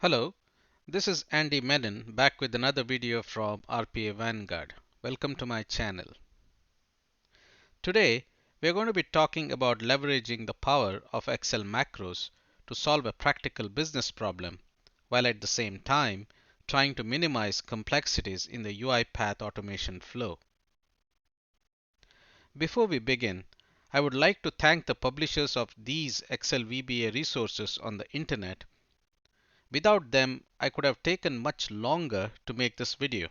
Hello, this is Andy Menon back with another video from RPA Vanguard. Welcome to my channel. Today we are going to be talking about leveraging the power of Excel macros to solve a practical business problem while at the same time trying to minimize complexities in the UiPath automation flow. Before we begin, I would like to thank the publishers of these Excel VBA resources on the internet. Without them, I could have taken much longer to make this video.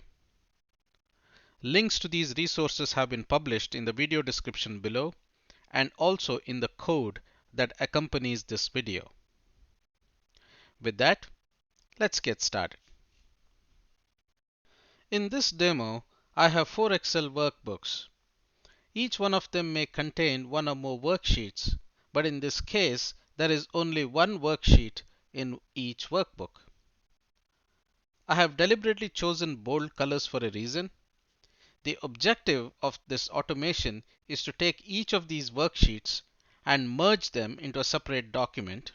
Links to these resources have been published in the video description below and also in the code that accompanies this video. With that, let's get started. In this demo, I have 4 Excel workbooks. Each one of them may contain one or more worksheets, but in this case, there is only one worksheet in each workbook. I have deliberately chosen bold colors for a reason. The objective of this automation is to take each of these worksheets and merge them into a separate document,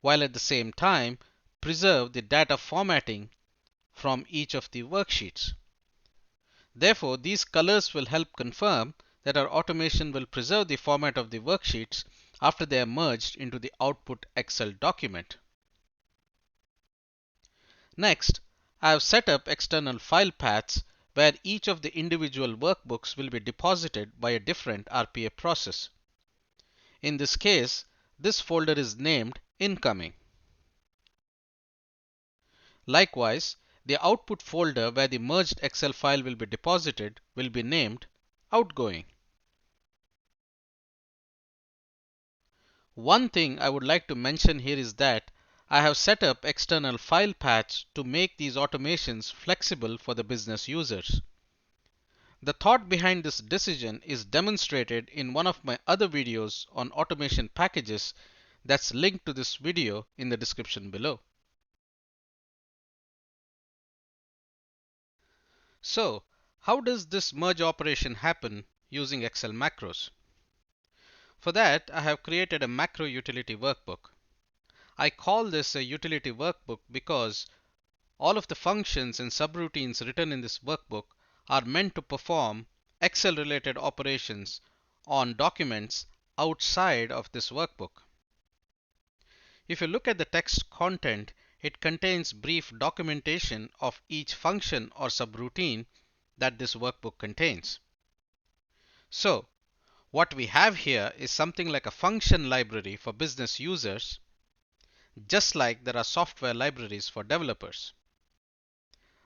while at the same time preserve the data formatting from each of the worksheets. Therefore, these colors will help confirm that our automation will preserve the format of the worksheets after they are merged into the output Excel document. Next, I have set up external file paths where each of the individual workbooks will be deposited by a different RPA process. In this case, this folder is named Incoming. Likewise, the output folder where the merged Excel file will be deposited will be named Outgoing. One thing I would like to mention here is that I have set up external file paths to make these automations flexible for the business users. The thought behind this decision is demonstrated in one of my other videos on automation packages that's linked to this video in the description below. So, how does this merge operation happen using Excel macros? For that, I have created a macro utility workbook. I call this a utility workbook because all of the functions and subroutines written in this workbook are meant to perform Excel-related operations on documents outside of this workbook. If you look at the text content, it contains brief documentation of each function or subroutine that this workbook contains. So, what we have here is something like a function library for business users, just like there are software libraries for developers.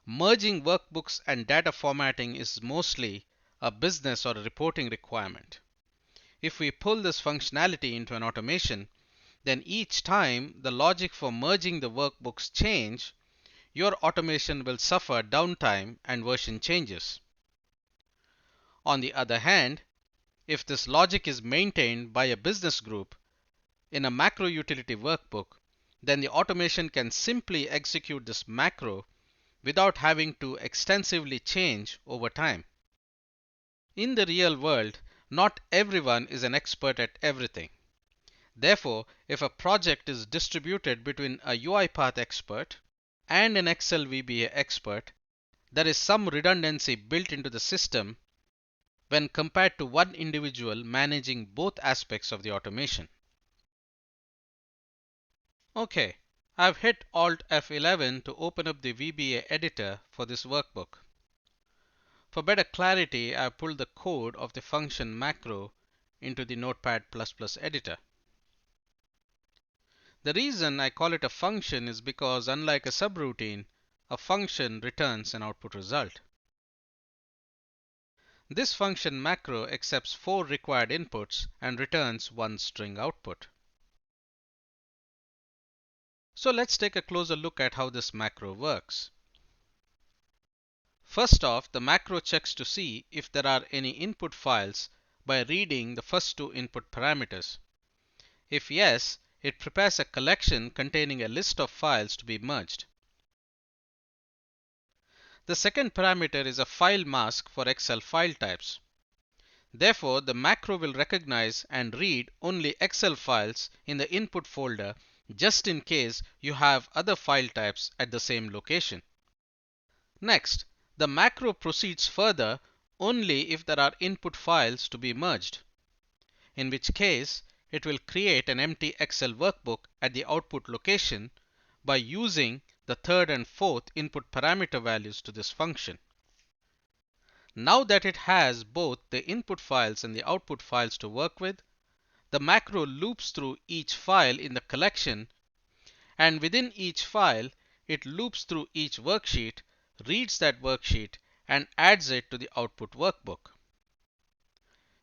Merging workbooks and data formatting is mostly a business or a reporting requirement. If we pull this functionality into an automation, then each time the logic for merging the workbooks change, your automation will suffer downtime and version changes. On the other hand, if this logic is maintained by a business group in a macro utility workbook, then the automation can simply execute this macro without having to extensively change over time. In the real world, not everyone is an expert at everything. Therefore, if a project is distributed between a UiPath expert and an Excel VBA expert, there is some redundancy built into the system when compared to one individual managing both aspects of the automation. Okay, I've hit Alt F11 to open up the VBA editor for this workbook. For better clarity, I pulled the code of the function macro into the Notepad++ editor. The reason I call it a function is because unlike a subroutine, a function returns an output result. This function macro accepts 4 required inputs and returns 1 string output. So let's take a closer look at how this macro works. First off, the macro checks to see if there are any input files by reading the first 2 input parameters. If yes, it prepares a collection containing a list of files to be merged. The second parameter is a file mask for Excel file types. Therefore, the macro will recognize and read only Excel files in the input folder just in case you have other file types at the same location. Next, the macro proceeds further only if there are input files to be merged, in which case it will create an empty Excel workbook at the output location by using the third and fourth input parameter values to this function. Now that it has both the input files and the output files to work with, the macro loops through each file in the collection, and within each file, it loops through each worksheet, reads that worksheet, and adds it to the output workbook.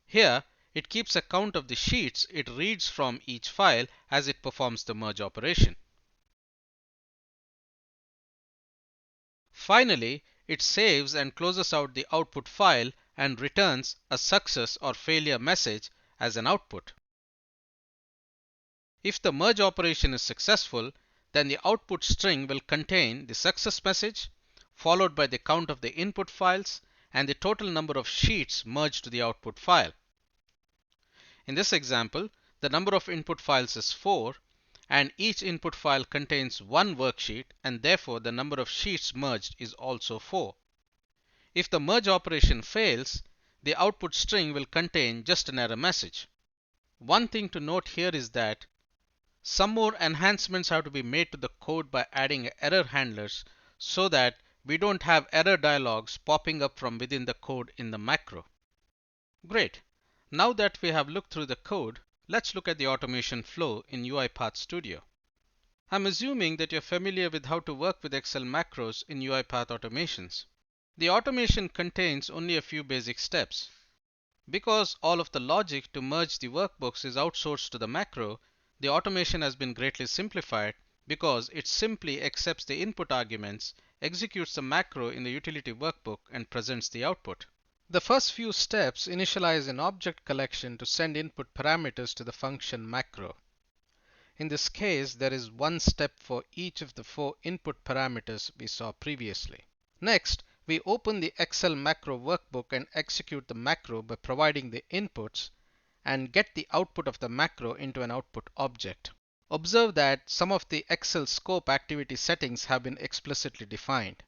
Here, it keeps a count of the sheets it reads from each file as it performs the merge operation. Finally, it saves and closes out the output file and returns a success or failure message as an output. If the merge operation is successful, then the output string will contain the success message, followed by the count of the input files and the total number of sheets merged to the output file. In this example, the number of input files is 4, and each input file contains one worksheet, and therefore the number of sheets merged is also 4. If the merge operation fails, the output string will contain just an error message. One thing to note here is that some more enhancements have to be made to the code by adding error handlers so that we don't have error dialogues popping up from within the code in the macro. Great. Now that we have looked through the code, let's look at the automation flow in UiPath Studio. I'm assuming that you're familiar with how to work with Excel macros in UiPath automations. The automation contains only a few basic steps. Because all of the logic to merge the workbooks is outsourced to the macro, the automation has been greatly simplified because it simply accepts the input arguments, executes the macro in the utility workbook, and presents the output. The first few steps initialize an object collection to send input parameters to the function macro. In this case, there is one step for each of the 4 input parameters we saw previously. Next, we open the Excel macro workbook and execute the macro by providing the inputs and get the output of the macro into an output object. Observe that some of the Excel scope activity settings have been explicitly defined.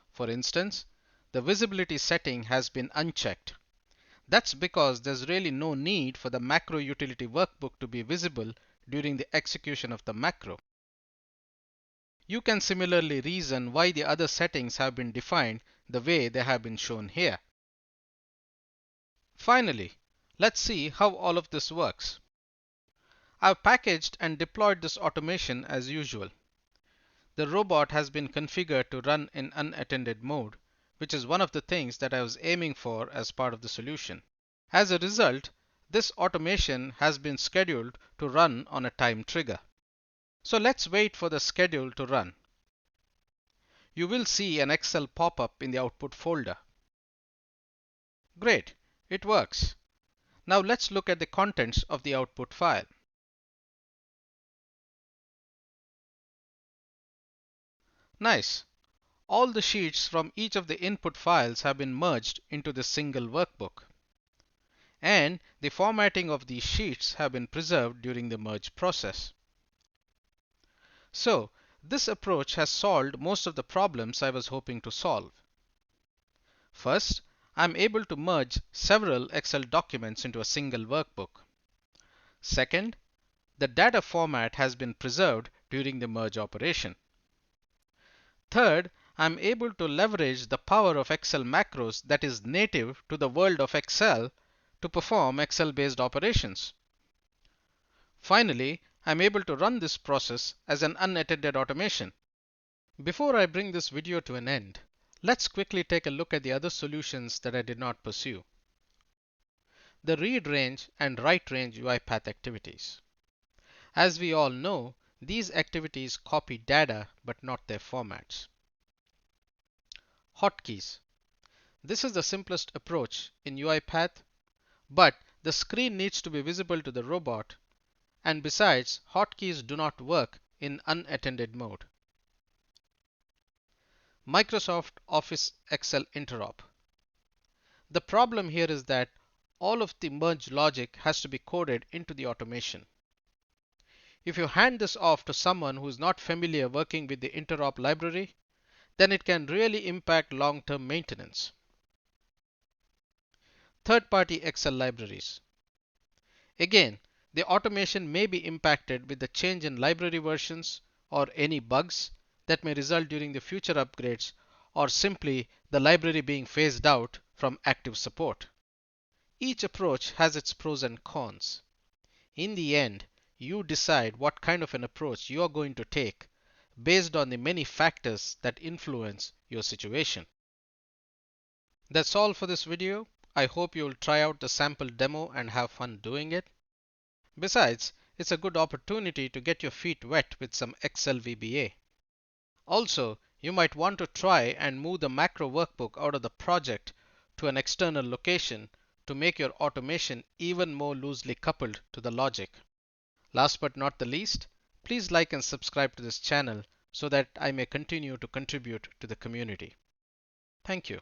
For instance, the visibility setting has been unchecked. That's because there's really no need for the macro utility workbook to be visible during the execution of the macro. You can similarly reason why the other settings have been defined the way they have been shown here. Finally, let's see how all of this works. I've packaged and deployed this automation as usual. The robot has been configured to run in unattended mode, which is one of the things that I was aiming for as part of the solution. As a result, this automation has been scheduled to run on a time trigger. So let's wait for the schedule to run. You will see an Excel pop-up in the output folder. Great, it works. Now let's look at the contents of the output file. Nice. All the sheets from each of the input files have been merged into the single workbook. And the formatting of these sheets have been preserved during the merge process. So, this approach has solved most of the problems I was hoping to solve. First, I'm able to merge several Excel documents into a single workbook. Second, the data format has been preserved during the merge operation. Third, I'm able to leverage the power of Excel macros that is native to the world of Excel to perform Excel-based operations. Finally, I'm able to run this process as an unattended automation. Before I bring this video to an end, let's quickly take a look at the other solutions that I did not pursue. The read range and write range UiPath activities. As we all know, these activities copy data but not their formats. Hotkeys. This is the simplest approach in UiPath, but the screen needs to be visible to the robot, and besides, hotkeys do not work in unattended mode. Microsoft Office Excel interop. The problem here is that all of the merge logic has to be coded into the automation. If you hand this off to someone who is not familiar working with the interop library, then it can really impact long-term maintenance. Third-party Excel libraries. Again, the automation may be impacted with the change in library versions or any bugs that may result during the future upgrades, or simply the library being phased out from active support. Each approach has its pros and cons. In the end, you decide what kind of an approach you are going to take based on the many factors that influence your situation. That's all for this video. I hope you'll try out the sample demo and have fun doing it. Besides, it's a good opportunity to get your feet wet with some Excel VBA. Also, you might want to try and move the macro workbook out of the project to an external location to make your automation even more loosely coupled to the logic. Last but not the least, please like and subscribe to this channel so that I may continue to contribute to the community. Thank you.